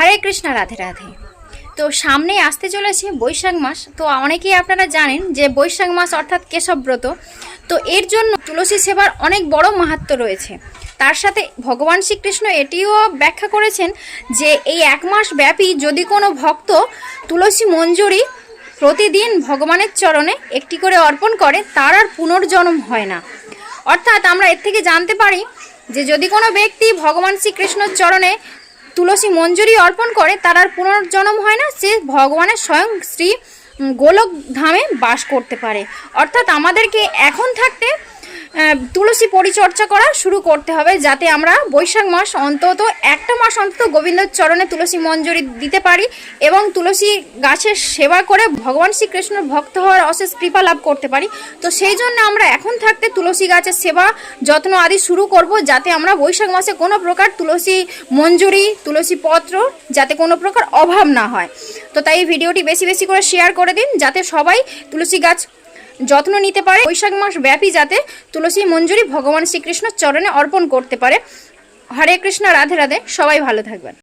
হরে কৃষ্ণ, রাধে রাধে। তো সামনেই আসতে চলেছে বৈশাখ মাস। তো অনেকেই আপনারা জানেন যে বৈশাখ মাস অর্থাৎ কেশবব্রত। তো এর জন্য তুলসী সেবার অনেক বড় মাহাত্ম্য রয়েছে। তার সাথে ভগবান শ্রীকৃষ্ণ এটিও ব্যাখ্যা করেছেন যে এই এক মাস ব্যাপী যদি কোনো ভক্ত তুলসী মঞ্জুরি প্রতিদিন ভগবানের চরণে একটি করে অর্পণ করে, তার আর পুনর্জন্ম হয় না। অর্থাৎ আমরা এর থেকে জানতে পারি যে যদি কোনো ব্যক্তি ভগবান শ্রীকৃষ্ণের চরণে তুলসী মঞ্জুরি অর্পণ করে, তার আর পুনর্জন্ম হয় না, সে ভগবানের স্বয়ং শ্রী গোলক ধামে বাস করতে পারে। অর্থাৎ আমাদেরকে এখন থাকতে তুলসী পরিচর্যা করা শুরু করতে হবে, যাতে আমরা বৈশাখ মাস অন্তত একটা মাস অন্তত গোবিন্দর চরণে তুলসী মঞ্জুরি দিতে পারি এবং তুলসী গাছের সেবা করে ভগবান শ্রীকৃষ্ণের ভক্ত হওয়ার অশেষ কৃপা লাভ করতে পারি। তো সেই জন্য আমরা এখন থাকতে তুলসী গাছের সেবা যত্ন আদি শুরু করব, যাতে আমরা বৈশাখ মাসে কোনো প্রকার তুলসী মঞ্জুরি তুলসী পত্র যাতে কোনো প্রকার অভাব না হয়। তো তাই এই ভিডিওটি বেশি বেশি করে শেয়ার করে দিন, যাতে সবাই তুলসী গাছ যত্ন নিতে পারে, বৈশাখ মাস ব্যাপী যাতে তুলসী মঞ্জুরি ভগবান শ্রীকৃষ্ণের চরণে অর্পণ করতে পারে। হরে কৃষ্ণ, রাধে রাধে। সবাই ভালো থাকবেন।